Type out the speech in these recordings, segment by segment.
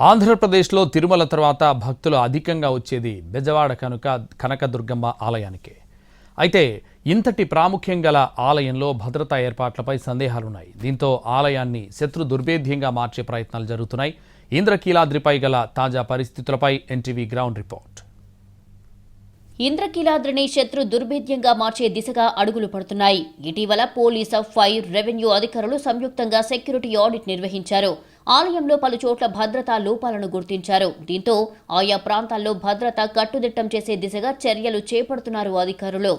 ఆంధ్రప్రదేశ్లో తిరుమల తర్వాత భక్తులు అధికంగా వచ్చేది బెజవాడ కనకదుర్గమ్మ ఆలయానికే. అయితే ఇంతటి ప్రాముఖ్యం గల ఆలయంలో భద్రతా ఏర్పాట్లపై సందేహాలున్నాయి. దీంతో ఆలయాన్ని శత్రు దుర్భేద్యంగా మార్చే ప్రయత్నాలు జరుగుతున్నాయి. ఇంద్రకీలాద్రిపై గల తాజా పరిస్థితులపై ఎన్టీవీ గ్రౌండ్ రిపోర్ట్. ఇంద్రకీలాద్రిని శత్రు దుర్భేద్యంగా మార్చే దిశగా అడుగులు పడుతున్నాయి. ఇటీవల పోలీసు, ఫైర్, రెవెన్యూ అధికారులు సంయుక్తంగా సెక్యూరిటీ ఆడిట్ నిర్వహించారు. ఆలయంలో పలు చోట్ల భద్రతా లోపాలను గుర్తించారు. దీంతో ఆయా ప్రాంతాల్లో భద్రత కట్టుదిట్టం చేసే దిశగా చర్యలు చేపడుతున్నారు అధికారులు.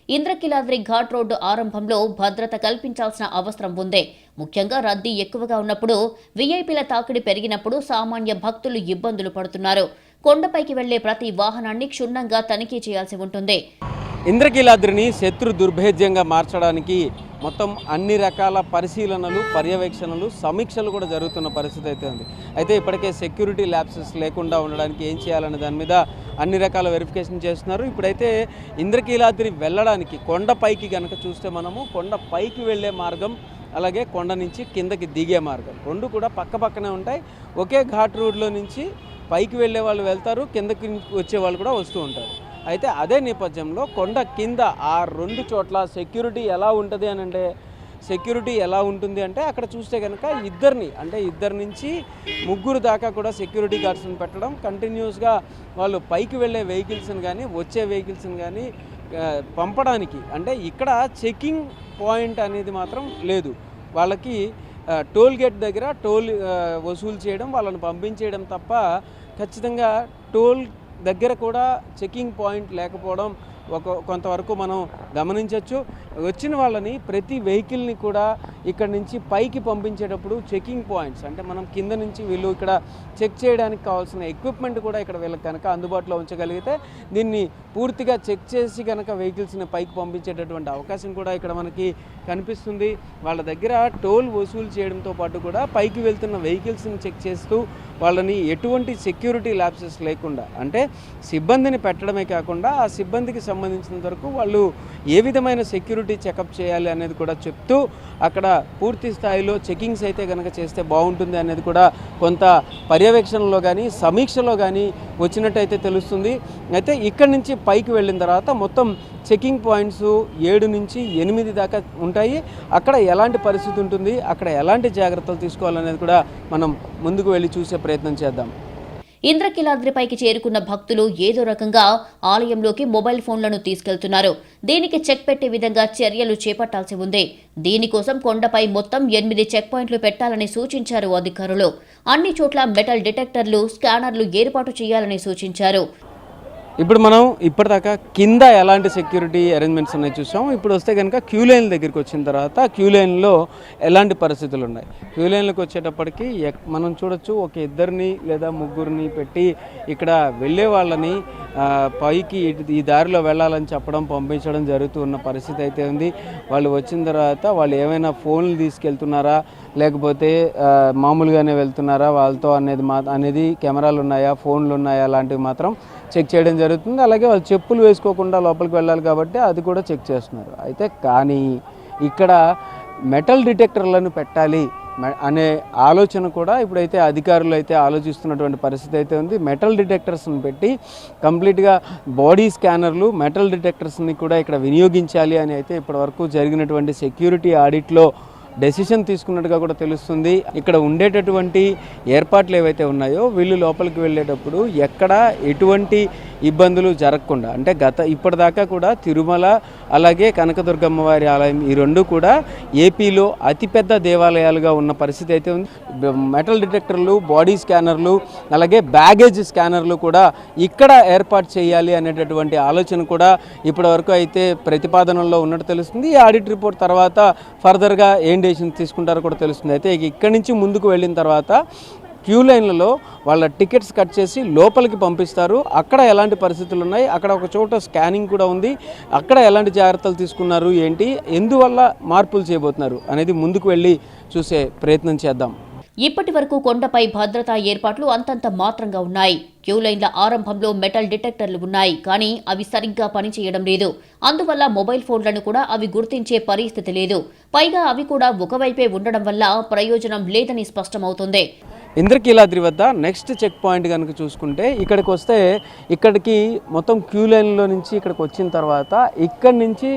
ఇంద్రకీలాద్రి ఘాట్ రోడ్డు ఆరంభంలో భద్రత కల్పించాల్సిన అవసరం ఉంది. ముఖ్యంగా రద్దీ ఎక్కువగా ఉన్నప్పుడు, వీఐపీల తాకిడి పెరిగినప్పుడు సామాన్య భక్తులు ఇబ్బందులు పడుతున్నారు. కొండపైకి వెళ్లే ప్రతి వాహనాన్ని క్షుణ్ణంగా తనిఖీ చేయాల్సి ఉంటుంది. ఇంద్రకీలాద్రిని శత్రు దుర్భేద్యంగా మార్చడానికి మొత్తం అన్ని రకాల పరిశీలనలు, పర్యవేక్షణలు, సమీక్షలు కూడా జరుగుతున్న పరిస్థితి అయితే ఉంది. అయితే ఇప్పటికే సెక్యూరిటీ ల్యాప్సెస్ లేకుండా ఉండడానికి ఏం చేయాలనే దాని మీద అన్ని రకాల వెరిఫికేషన్ చేస్తున్నారు. ఇప్పుడైతే ఇంద్రకీలాద్రి వెళ్ళడానికి కొండపైకి కనుక చూస్తే మనము కొండపైకి వెళ్ళే మార్గం, అలాగే కొండ నుంచి కిందకి దిగే మార్గం రెండు కూడా పక్కనే ఉంటాయి. ఒకే ఘాట్ రోడ్లో నుంచి పైకి వెళ్ళే వాళ్ళు వెళ్తారు, కిందకి వచ్చే వాళ్ళు కూడా వస్తూ ఉంటారు. అయితే అదే నేపథ్యంలో కొండ కింద ఆ రెండు చోట్ల సెక్యూరిటీ ఎలా ఉంటుంది అంటే అక్కడ చూస్తే కనుక ఇద్దరు నుంచి ముగ్గురు దాకా కూడా సెక్యూరిటీ గార్డ్స్ని పెట్టడం, కంటిన్యూస్గా వాళ్ళు పైకి వెళ్ళే వెహికల్స్ని కానీ వచ్చే వెహికల్స్ని కానీ పంపడానికి. అంటే ఇక్కడ చెకింగ్ పాయింట్ అనేది మాత్రం లేదు. వాళ్ళకి టోల్ గేట్ దగ్గర టోల్ వసూలు చేయడం, వాళ్ళని పంపించేయడం తప్ప ఖచ్చితంగా టోల్ దగ్గర కూడా చెకింగ్ పాయింట్ లేకపోవడం కొంతవరకు మనం గమనించవచ్చు. వచ్చిన వాళ్ళని ప్రతి వెహికల్ని కూడా ఇక్కడి నుంచి పైకి పంపించేటప్పుడు చెకింగ్ పాయింట్స్, అంటే మనం కింద నుంచి వీళ్ళు ఇక్కడ చెక్ చేయడానికి కావాల్సిన ఎక్విప్మెంట్ కూడా ఇక్కడ వీళ్ళకి కనుక అందుబాటులో ఉంచగలిగితే దీన్ని పూర్తిగా చెక్ చేసి కనుక వెహికల్స్ని పైకి పంపించేటటువంటి అవకాశం కూడా ఇక్కడ మనకి కనిపిస్తుంది. వాళ్ళ దగ్గర టోల్ వసూలు చేయడంతో పాటు కూడా పైకి వెళ్తున్న వెహికల్స్ని చెక్ చేస్తూ వాళ్ళని ఎటువంటి సెక్యూరిటీ ల్యాప్సెస్ లేకుండా, అంటే సిబ్బందిని పెట్టడమే కాకుండా ఆ సిబ్బందికి సంబంధించినంత వరకు వాళ్ళు ఏ విధమైన సెక్యూరిటీ చెకప్ చేయాలి అనేది కూడా చెప్తూ అక్కడ పూర్తి స్థాయిలో చెకింగ్స్ అయితే కనుక చేస్తే బాగుంటుంది అనేది కూడా కొంత పర్యవేక్షణలో కానీ సమీక్షలో కానీ వచ్చినట్టయితే తెలుస్తుంది. అయితే ఇక్కడి నుంచి పైకి వెళ్ళిన తర్వాత మొత్తం చెకింగ్ పాయింట్స్ 7 నుంచి 8 దాకా ఉంటాయి. అక్కడ ఎలాంటి పరిస్థితి ఉంటుంది, అక్కడ ఎలాంటి జాగ్రత్తలు తీసుకోవాలనేది కూడా మనం ముందుకు వెళ్ళి చూసే ప్రయత్నం చేద్దాం. ఇంద్రకీలాద్రిపైకి చేరుకున్న భక్తులు ఏదో రకంగా ఆలయంలోకి మొబైల్ ఫోన్లను తీసుకెళ్తున్నారు. దీనికి చెక్ పెట్టే విధంగా చర్యలు చేపట్టాల్సి ఉంది. దీనికోసం కొండపై మొత్తం 8 చెక్ పాయింట్లు పెట్టాలని సూచించారు అధికారులు. అన్ని చోట్ల మెటల్ డిటెక్టర్లు, స్కానర్లు ఏర్పాటు చేయాలని సూచించారు. ఇప్పుడు మనం ఇప్పటిదాకా కింద ఎలాంటి సెక్యూరిటీ అరేంజ్మెంట్స్ ఉన్నాయి చూసాం. ఇప్పుడు వస్తే కనుక క్యూ లైన్ దగ్గరికి వచ్చిన తర్వాత క్యూ లైన్లో ఎలాంటి పరిస్థితులు ఉన్నాయి. క్యూ లైన్లోకి వచ్చేటప్పటికి మనం చూడొచ్చు, ఒక ఇద్దరిని లేదా ముగ్గురిని పెట్టి ఇక్కడ వెళ్ళే వాళ్ళని పైకి ఈ దారిలో వెళ్ళాలని చెప్పడం, పంపించడం జరుగుతూ ఉన్న పరిస్థితి అయితే ఉంది. వాళ్ళు వచ్చిన తర్వాత వాళ్ళు ఏమైనా ఫోన్లు తీసుకెళ్తున్నారా, లేకపోతే మామూలుగానే వెళ్తున్నారా వాళ్ళతో అనేది కెమెరాలు ఉన్నాయా, ఫోన్లు ఉన్నాయా లాంటివి మాత్రం చెక్ చేయడం జరుగుతుంది. అలాగే వాళ్ళు చెప్పులు వేసుకోకుండా లోపలికి వెళ్ళాలి కాబట్టి అది కూడా చెక్ చేస్తున్నారు. అయితే కానీ ఇక్కడ మెటల్ డిటెక్టర్లను పెట్టాలి అనే ఆలోచన కూడా ఇప్పుడైతే అధికారులు అయితే ఆలోచిస్తున్నటువంటి పరిస్థితి అయితే ఉంది. మెటల్ డిటెక్టర్స్ని పెట్టి కంప్లీట్గా బాడీ స్కానర్లు, మెటల్ డిటెక్టర్స్ని కూడా ఇక్కడ వినియోగించాలి అని అయితే ఇప్పటివరకు జరిగినటువంటి సెక్యూరిటీ ఆడిట్లో డెసిషన్ తీసుకున్నట్టుగా కూడా తెలుస్తుంది. ఇక్కడ ఉండేటటువంటి ఏర్పాట్లు ఏవైతే ఉన్నాయో వీళ్ళు లోపలికి వెళ్ళేటప్పుడు ఎక్కడ ఎటువంటి ఇబ్బందులు జరగకుండా, అంటే ఇప్పటిదాకా కూడా తిరుమల అలాగే కనకదుర్గమ్మ వారి ఆలయం ఈ రెండు కూడా ఏపీలో అతిపెద్ద దేవాలయాలుగా ఉన్న పరిస్థితి అయితే ఉంది. మెటల్ డిటెక్టర్లు, బాడీ స్కానర్లు, అలాగే బ్యాగేజ్ స్కానర్లు కూడా ఇక్కడ ఏర్పాటు చేయాలి అనేటటువంటి ఆలోచన కూడా ఇప్పటివరకు అయితే ప్రతిపాదనలో ఉన్నట్టు తెలుస్తుంది. ఈ ఆడిట్ రిపోర్ట్ తర్వాత ఫర్దర్గా ఏం డెసిషన్ తీసుకుంటారో కూడా తెలుస్తుంది. అయితే ఇక్కడి నుంచి ముందుకు వెళ్ళిన తర్వాత క్యూ లైన్లలో వాళ్ళ టికెట్స్ కట్ చేసి లోపలికి పంపిస్తారు. అక్కడ ఎలాంటి పరిస్థితులు ఉన్నాయి, అక్కడ ఒక చోట స్కానింగ్ కూడా ఉంది, అక్కడ ఎలాంటి జాగ్రత్తలు తీసుకున్నారు, ఏంటి, ఎందువల్ల మార్పులు చేయబోతున్నారు అనేది ముందుకు వెళ్ళి చూసే ప్రయత్నం చేద్దాం. ఇప్పటి వరకు కొండపై భద్రతా ఏర్పాట్లు అంతంత మాత్రంగా ఉన్నాయి. క్యూ లైన్ల ఆరంభంలో మెటల్ డిటెక్టర్లు ఉన్నాయి, కానీ అవి సరిగ్గా పనిచేయడం లేదు. అందువల్ల మొబైల్ ఫోన్లను కూడా అవి గుర్తించే పరిస్థితి లేదు. పైగా అవి కూడా ఒకవైపే ఉండడం వల్ల ప్రయోజనం లేదని స్పష్టమవుతుంది. ఇంద్రకీలాద్రి వద్ద నెక్స్ట్ చెక్ పాయింట్ కనుక చూసుకుంటే ఇక్కడికి వస్తే ఇక్కడికి మొత్తం క్యూ లైన్లో నుంచి ఇక్కడికి వచ్చిన తర్వాత ఇక్కడి నుంచి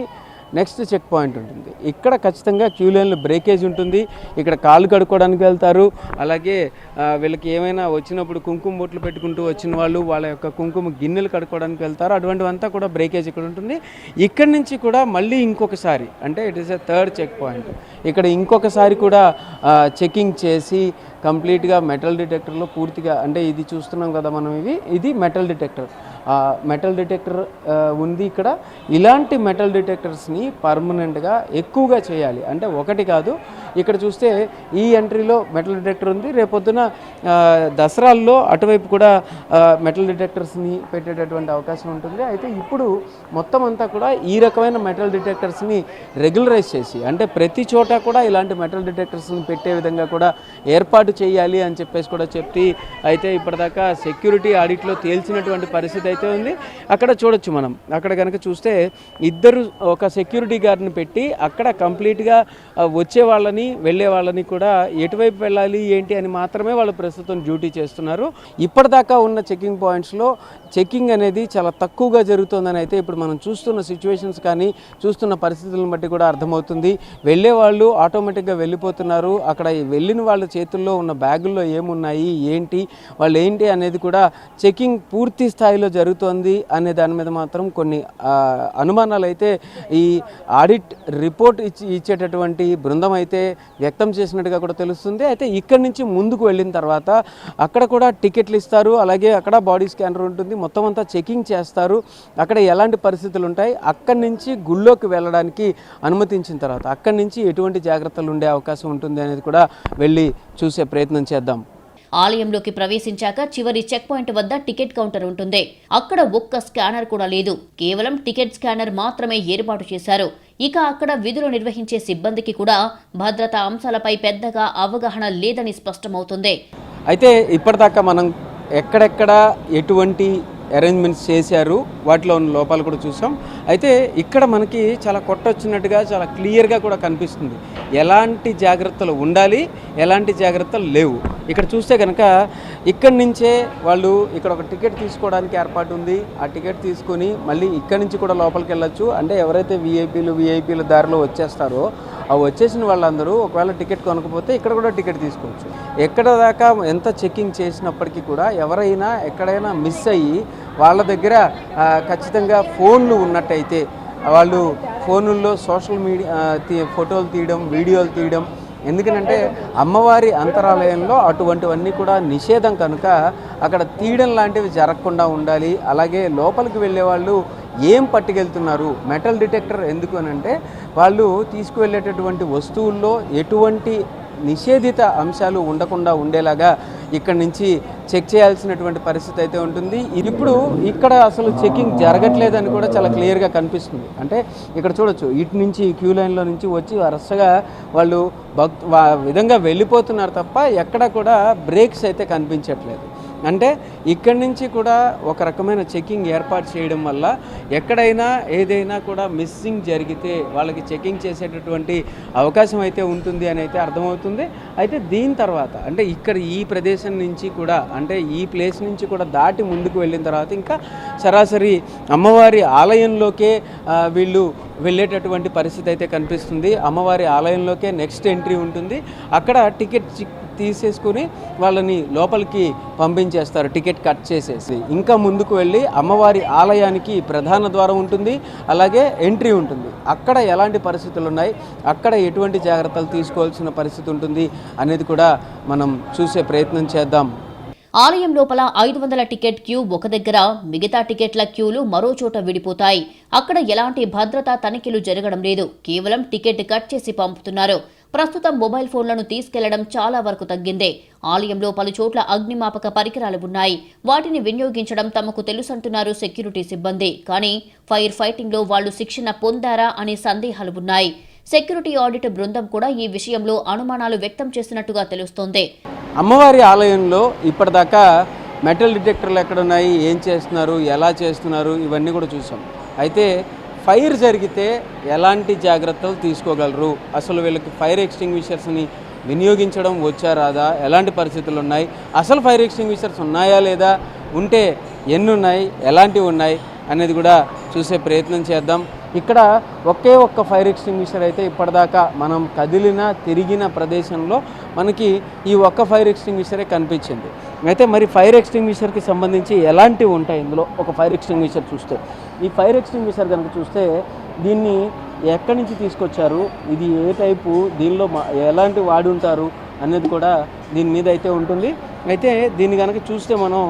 నెక్స్ట్ చెక్ పాయింట్ ఉంటుంది. ఇక్కడ ఖచ్చితంగా క్యూ లైన్లో బ్రేకేజ్ ఉంటుంది. ఇక్కడ కాళ్ళు కడుక్కోవడానికి వెళ్తారు. అలాగే వీళ్ళకి ఏమైనా వచ్చినప్పుడు కుంకుమ బొట్లు పెట్టుకుంటూ వచ్చిన వాళ్ళు వాళ్ళ యొక్క కుంకుమ గిన్నెలు కడుక్కోవడానికి వెళ్తారు. అటువంటివంతా కూడా బ్రేకేజ్ ఇక్కడ ఉంటుంది. ఇక్కడి నుంచి కూడా మళ్ళీ ఇంకొకసారి అంటే it is a third check point. ఇక్కడ ఇంకొకసారి కూడా చెకింగ్ చేసి కంప్లీట్గా మెటల్ డిటెక్టర్లో పూర్తిగా అంటే ఇది చూస్తున్నాం కదా మనం ఇది మెటల్ డిటెక్టర్. మెటల్ డిటెక్టర్ ఉంది ఇక్కడ. ఇలాంటి మెటల్ డిటెక్టర్స్ని పర్మనెంట్గా ఎక్కువగా చేయాలి. అంటే ఒకటి కాదు, ఇక్కడ చూస్తే ఈ ఎంట్రీలో మెటల్ డిటెక్టర్ ఉంది. రేపొద్దున దసరాల్లో అటువైపు కూడా మెటల్ డిటెక్టర్స్ని పెట్టేటటువంటి అవకాశం ఉంటుంది. అయితే ఇప్పుడు మొత్తం అంతా కూడా ఈ రకమైన మెటల్ డిటెక్టర్స్ని రెగ్యులరైజ్ చేసి అంటే ప్రతి చోట కూడా ఇలాంటి మెటల్ డిటెక్టర్స్ని పెట్టే విధంగా కూడా ఏర్పాటు చేయాలి అని చెప్పేసి కూడా చెప్పి అయితే ఇప్పటిదాకా సెక్యూరిటీ ఆడిట్లో తేల్చినటువంటి పరిస్థితి అయితే ఉంది. అక్కడ చూడొచ్చు మనం. అక్కడ కనుక చూస్తే ఇద్దరు ఒక సెక్యూరిటీ గార్డ్ని పెట్టి అక్కడ కంప్లీట్గా వచ్చే వాళ్ళని వెళ్ళే వాళ్ళని కూడా ఎటువైపు వెళ్ళాలి ఏంటి అని మాత్రమే వాళ్ళు ప్రస్తుతం డ్యూటీ చేస్తున్నారు. ఇప్పటిదాకా ఉన్న చెకింగ్ పాయింట్స్లో చెకింగ్ అనేది చాలా తక్కువగా జరుగుతుందని అయితే ఇప్పుడు మనం చూస్తున్న సిచ్యువేషన్స్ కానీ చూస్తున్న పరిస్థితులను బట్టి కూడా అర్థమవుతుంది. వెళ్ళే వాళ్ళు ఆటోమేటిక్గా వెళ్ళిపోతున్నారు. అక్కడ వెళ్ళిన వాళ్ళ చేతుల్లో ఉన్న బ్యాగుల్లో ఏమున్నాయి ఏంటి వాళ్ళు ఏంటి అనేది కూడా చెకింగ్ పూర్తి స్థాయిలో జరుగుతోంది అనే దాని మీద మాత్రం కొన్ని అనుమానాలు అయితే ఈ ఆడిట్ రిపోర్ట్ ఇచ్చేటటువంటి బృందం అయితే వ్యక్తం చేసినట్టుగా కూడా తెలుస్తుంది. అయితే ఇక్కడి నుంచి ముందుకు వెళ్ళిన తర్వాత అక్కడ కూడా టికెట్లు ఇస్తారు. అలాగే అక్కడ బాడీ స్కానర్ ఉంటుంది. మొత్తం అంతా చెకింగ్ చేస్తారు. అక్కడ ఎలాంటి పరిస్థితులు ఉంటాయి, అక్కడి నుంచి గుళ్ళోకి వెళ్ళడానికి అనుమతించిన తర్వాత అక్కడి నుంచి ఎటువంటి జాగ్రత్తలు ఉండే అవకాశం ఉంటుంది అనేది కూడా వెళ్ళి చూసే ప్రయత్నం చేద్దాం. ఆలయంలోకి ప్రవేశించాక చివరి చెక్ పాయింట్ వద్ద టికెట్ కౌంటర్ ఉంటుంది. అక్కడ ఒక్క స్కానర్ కూడా లేదు. కేవలం టికెట్ స్కానర్ మాత్రమే ఏర్పాటు చేశారు. ఇక అక్కడ విధులు నిర్వహించే సిబ్బందికి కూడా భద్రతా అంశాలపై పెద్దగా అవగాహన లేదని స్పష్టమవుతుంది. అయితే ఇప్పటిదాకా మనం ఎక్కడెక్కడ ఎటువంటి అరేంజ్మెంట్స్ చేశారు వాటిలో ఉన్న లోపాలు కూడా చూసాం. అయితే ఇక్కడ మనకి చాలా కొట్టొచ్చినట్టుగా చాలా క్లియర్గా కూడా కనిపిస్తుంది ఎలాంటి జాగ్రత్తలు ఉండాలి, ఎలాంటి జాగ్రత్తలు లేవు. ఇక్కడ చూస్తే కనుక ఇక్కడి నుంచే వాళ్ళు ఇక్కడ ఒక టికెట్ తీసుకోవడానికి ఏర్పాటు ఉంది. ఆ టికెట్ తీసుకొని మళ్ళీ ఇక్కడి నుంచి కూడా లోపలికి వెళ్ళొచ్చు. అంటే ఎవరైతే వీఐపీల దారిలో వచ్చేస్తారో ఆ వచ్చేసిన వాళ్ళందరూ ఒకవేళ టికెట్ కొనకపోతే ఇక్కడ కూడా టికెట్ తీసుకోవచ్చు. ఎక్కడ దాకా ఎంత చెకింగ్ చేసినప్పటికీ కూడా ఎవరైనా ఎక్కడైనా మిస్ అయ్యి వాళ్ళ దగ్గర ఖచ్చితంగా ఫోన్లు ఉన్నట్టయితే వాళ్ళు ఫోనుల్లో సోషల్ మీడియా ఫోటోలు తీయడం, వీడియోలు తీయడం. ఎందుకంటే అమ్మవారి అంతరాలయంలో అటువంటివన్నీ కూడా నిషేధం కనుక అక్కడ తీయడం లాంటివి జరగకుండా ఉండాలి. అలాగే లోపలికి వెళ్ళే వాళ్ళు ఏం పట్టుకెళ్తున్నారు, మెటల్ డిటెక్టర్ ఎందుకు అని అంటే వాళ్ళు తీసుకువెళ్ళేటటువంటి వస్తువుల్లో ఎటువంటి నిషేధిత అంశాలు ఉండకుండా ఉండేలాగా ఇక్కడ నుంచి చెక్ చేయాల్సినటువంటి పరిస్థితి అయితే ఉంటుంది. ఇప్పుడు ఇక్కడ అసలు చెకింగ్ జరగట్లేదని కూడా చాలా క్లియర్గా కనిపిస్తుంది. అంటే ఇక్కడ చూడొచ్చు, ఇటు నుంచి క్యూ లైన్లో నుంచి వచ్చి వరుసగా వాళ్ళు విధంగా వెళ్ళిపోతున్నారు తప్ప ఎక్కడ కూడా బ్రేక్స్ అయితే కనిపించట్లేదు. అంటే ఇక్కడి నుంచి కూడా ఒక రకమైన చెకింగ్ ఏర్పాటు చేయడం వల్ల ఎక్కడైనా ఏదైనా కూడా మిస్సింగ్ జరిగితే వాళ్ళకి చెకింగ్ చేసేటటువంటి అవకాశం అయితే ఉంటుంది అని అయితే అర్థమవుతుంది. అయితే దీని తర్వాత అంటే ఇక్కడ ఈ ప్రదేశం నుంచి కూడా అంటే ఈ ప్లేస్ నుంచి కూడా దాటి ముందుకు వెళ్ళిన తర్వాత ఇంకా సరాసరి అమ్మవారి ఆలయంలోకే వీళ్ళు వెళ్ళేటటువంటి పరిస్థితి అయితే కనిపిస్తుంది. అమ్మవారి ఆలయంలోకే నెక్స్ట్ ఎంట్రీ ఉంటుంది. అక్కడ టికెట్ తీసేసుకుని వాళ్ళని లోపలికి పంపించేస్తారు, టికెట్ కట్ చేసేసి. ఇంకా ముందుకు వెళ్ళి అమ్మవారి ఆలయానికి ప్రధాన ద్వారం ఉంటుంది, అలాగే ఎంట్రీ ఉంటుంది. అక్కడ ఎలాంటి పరిస్థితులు ఉన్నాయి, అక్కడ ఎటువంటి జాగ్రత్తలు తీసుకోవాల్సిన పరిస్థితి ఉంటుంది అనేది కూడా మనం చూసే ప్రయత్నం చేద్దాం. ఆలయం లోపల 500 టికెట్ క్యూ ఒక దగ్గర, మిగతా టికెట్ల క్యూలు మరో చోట విడిపోతాయి. అక్కడ ఎలాంటి భద్రతా తనిఖీలు జరగడం లేదు. కేవలం టికెట్ కట్ చేసి పంపుతున్నారు. ప్రస్తుతం మొబైల్ ఫోన్లను తీసుకెళ్లడం చాలా వరకు తగ్గిందే. ఆలయంలో పలు చోట్ల అగ్నిమాపక పరికరాలు ఉన్నాయి. వాటిని వినియోగించడం తమకు తెలుసంటున్నారు సెక్యూరిటీ సిబ్బంది. కానీ ఫైర్ ఫైటింగ్లో వాళ్లు శిక్షణ పొందారా అనే సందేహాలు ఉన్నాయి. సెక్యూరిటీ ఆడిట్ బృందం కూడా ఈ విషయంలో అనుమానాలు వ్యక్తం చేసినట్టుగా తెలుస్తోంది. అమ్మవారి ఆలయంలో ఇప్పటిదాకా మెటల్ డిటెక్టర్లు ఎక్కడున్నాయి, ఏం చేస్తున్నారు, ఎలా చేస్తున్నారు, ఇవన్నీ కూడా చూసాం. అయితే ఫైర్ జరిగితే ఎలాంటి జాగ్రత్తలు తీసుకోగలరు, అసలు వీళ్ళకి ఫైర్ ఎక్స్టింగ్విషర్స్ని వినియోగించడం వచ్చా రాదా, ఎలాంటి పరిస్థితులు ఉన్నాయి, అసలు ఫైర్ ఎక్స్టింగ్విషర్స్ ఉన్నాయా లేదా, ఉంటే ఎన్ని ఉన్నాయి, ఎలాంటివి ఉన్నాయి అనేది కూడా చూసే ప్రయత్నం చేద్దాం. ఇక్కడ ఒకే ఒక్క ఫైర్ ఎక్స్టింగ్విషర్ అయితే ఇప్పటిదాకా మనం కదిలిన తిరిగిన ప్రదేశంలో మనకి ఈ ఒక్క ఫైర్ ఎక్స్టింగ్విషరే కనిపించింది. అయితే మరి ఫైర్ ఎక్స్టింగ్విషర్కి సంబంధించి ఎలాంటివి ఉంటాయి ఇందులో ఒక ఫైర్ ఎక్స్టింగ్విషర్ చూస్తే, ఈ ఫైర్ ఎక్స్టింగ్విషర్ కనుక చూస్తే దీన్ని ఎక్కడి నుంచి తీసుకొచ్చారు, ఇది ఏ టైపు, దీనిలో ఎలాంటి వాడి ఉంటారు అనేది కూడా దీని మీద అయితే ఉంటుంది. అయితే దీన్ని కనుక చూస్తే మనం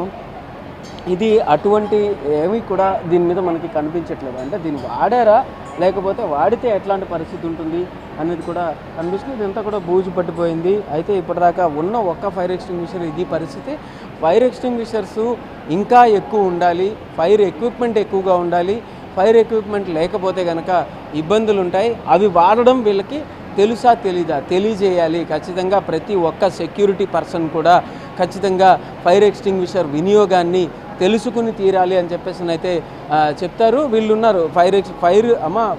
ఇది అటువంటి ఏమీ కూడా దీని మీద మనకి కనిపించట్లేదు. అంటే దీన్ని వాడారా లేకపోతే వాడితే ఎట్లాంటి పరిస్థితి ఉంటుంది అనేది కూడా కనిపిస్తుంది. ఇదంతా కూడా బూజు పట్టిపోయింది. అయితే ఇప్పటిదాకా ఉన్న ఒక్క ఫైర్ ఎక్స్టింగ్విషర్ ఇది పరిస్థితి. ఫైర్ ఎక్స్టింగ్విషర్స్ ఇంకా ఎక్కువ ఉండాలి, ఫైర్ ఎక్విప్మెంట్ ఎక్కువగా ఉండాలి. ఫైర్ ఎక్విప్మెంట్ లేకపోతే కనుక ఇబ్బందులు ఉంటాయి. అవి వాడడం వీళ్ళకి తెలుసా తెలీదా తెలియజేయాలి. ఖచ్చితంగా ప్రతి ఒక్క సెక్యూరిటీ పర్సన్ కూడా ఖచ్చితంగా ఫైర్ ఎక్స్టింగ్విషర్ వినియోగాన్ని తెలుసుకుని తీరాలి అని చెప్పేసి అయితే చెప్తారు. వీళ్ళు ఉన్నారు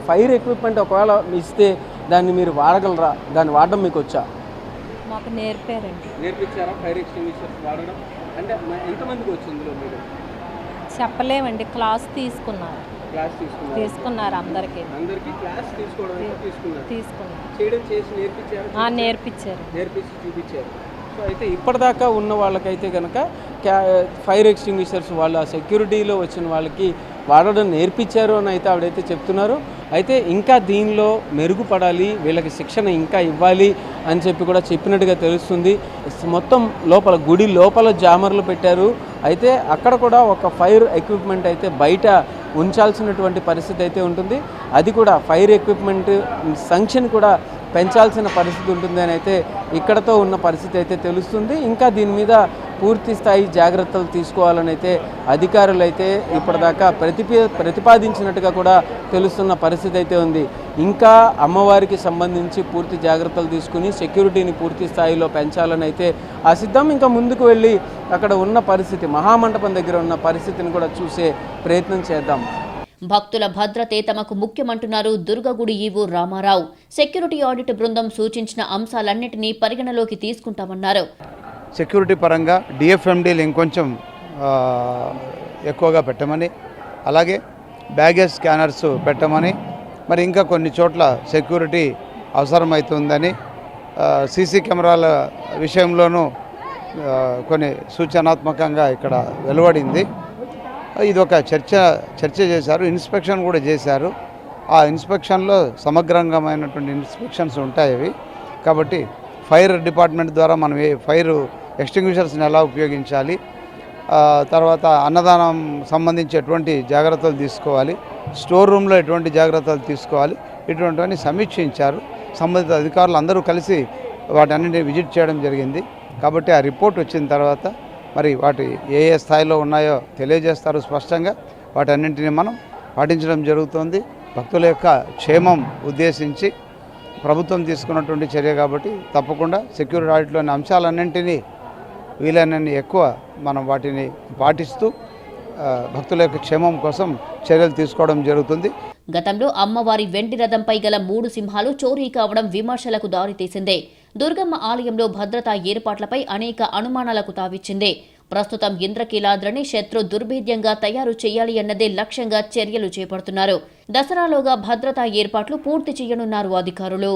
ఫైర్ ఎక్విప్మెంట్ ఒకవేళ ఇస్తే దాన్ని మీరు వాడగలరా, దాన్ని వాడడం మీకు వచ్చా? మాకు నేర్పారండి. నేర్పించారా ఫైర్ ఎక్స్టింగ్విషర్స్ వాడడం? అంటే ఎంతమందికి వచ్చింది మీరు? చెప్పలేమండి, క్లాస్ తీసుకున్నారు అందరికీ క్లాస్ తీసుకున్నారు నేర్పించి చూపించారు. సో అయితే ఇప్పటిదాకా ఉన్న వాళ్ళకైతే కనుక ఫైర్ ఎక్స్టింగ్విషర్స్ వాళ్ళ సెక్యూరిటీలో వచ్చిన వాళ్ళకి వాడడం నేర్పించారు అని అయితే ఆవిడైతే చెప్తున్నారు. అయితే ఇంకా దీనిలో మెరుగుపడాలి, వీళ్ళకి శిక్షణ ఇంకా ఇవ్వాలి అని చెప్పి కూడా చెప్పినట్టుగా తెలుస్తుంది. మొత్తం లోపల గుడి లోపల జామర్లు పెట్టారు. అయితే అక్కడ కూడా ఒక ఫైర్ ఎక్విప్మెంట్ అయితే బయట ఉంచాల్సినటువంటి పరిస్థితి అయితే ఉంటుంది. అది కూడా ఫైర్ ఎక్విప్మెంట్ సంఖ్యను కూడా పెంచాల్సిన పరిస్థితి ఉంటుంది అని అయితే ఇక్కడతో ఉన్న పరిస్థితి అయితే తెలుస్తుంది. ఇంకా దీని మీద పూర్తి స్థాయి జాగ్రత్తలు తీసుకోవాలని అయితే అధికారులు అయితే ఇప్పటిదాకా ప్రతిపాదించినట్టుగా కూడా తెలుస్తున్న పరిస్థితి అయితే ఉంది. ఇంకా అమ్మవారికి సంబంధించి పూర్తి జాగ్రత్తలు తీసుకుని సెక్యూరిటీని పూర్తి స్థాయిలో పెంచాలని అయితే ఆశిద్దాం. ఇంకా ముందుకు వెళ్ళి అక్కడ ఉన్న పరిస్థితి, మహామంటపం దగ్గర ఉన్న పరిస్థితిని కూడా చూసే ప్రయత్నం చేద్దాం. భక్తుల భద్రతే తమకు ముఖ్యమంటున్నారు దుర్గగుడి ఈవో రామారావు. సెక్యూరిటీ ఆడిట్ బృందం సూచించిన అంశాలన్నింటినీ పరిగణలోకి తీసుకుంటామన్నారు. సెక్యూరిటీ పరంగా డిఎఫ్ఎండీలు ఇంకొంచెం ఎక్కువగా పెట్టమని, అలాగే బ్యాగేజ్ స్కానర్స్ పెట్టమని, మరి ఇంకా కొన్ని చోట్ల సెక్యూరిటీ అవసరమవుతుందని సీసీ కెమెరాల విషయంలోనూ కొన్ని సూచనాత్మకంగా ఇక్కడ వెలువడింది. ఇది ఒక చర్చ చేశారు, ఇన్స్పెక్షన్ కూడా చేశారు. ఆ ఇన్స్పెక్షన్లో సమగ్రంగామైనటువంటి ఇన్స్పెక్షన్స్ ఉంటాయి అవి. కాబట్టి ఫైర్ డిపార్ట్మెంట్ ద్వారా మనం ఫైర్ ఎక్స్టింగ్విషర్స్ని ఎలా ఉపయోగించాలి, తర్వాత అన్నదానం సంబంధించి ఎటువంటి జాగ్రత్తలు తీసుకోవాలి, స్టోర్ రూమ్లో ఎటువంటి జాగ్రత్తలు తీసుకోవాలి, ఇటువంటివన్నీ సమీక్షించారు. సంబంధిత అధికారులు అందరూ కలిసి వాటన్నింటినీ విజిట్ చేయడం జరిగింది. కాబట్టి ఆ రిపోర్ట్ వచ్చిన తర్వాత మరి వాటి ఏ స్థాయిలో ఉన్నాయో తెలియజేస్తారు స్పష్టంగా. వాటన్నింటినీ మనం పాటించడం జరుగుతుంది. భక్తుల యొక్క క్షేమం ఉద్దేశించి ప్రభుత్వం తీసుకున్నటువంటి చర్య కాబట్టి తప్పకుండా సెక్యూరిటీ ఆడిట్లోని అంశాలన్నింటినీ వీలైనన్ని ఎక్కువ మనం వాటిని పాటిస్తూ భక్తుల యొక్క క్షేమం కోసం చర్యలు తీసుకోవడం జరుగుతుంది. గతంలో అమ్మవారి వెండి రథంపై గల 3 సింహాలు చోరీ కావడం విమర్శలకు దారితీసిందే. దుర్గమ్మ ఆలయంలో భద్రతా ఏర్పాట్లపై అనేక అనుమానాలకు తావిచ్చింది. ప్రస్తుతం ఇంద్రకీలాద్రిని శత్రు దుర్భేద్యంగా తయారు చేయాలి అన్నదే లక్ష్యంగా చర్యలు చేపడుతున్నారు. దసరాలోగా భద్రతా ఏర్పాట్లు పూర్తి చేయనున్నారు అధికారులు.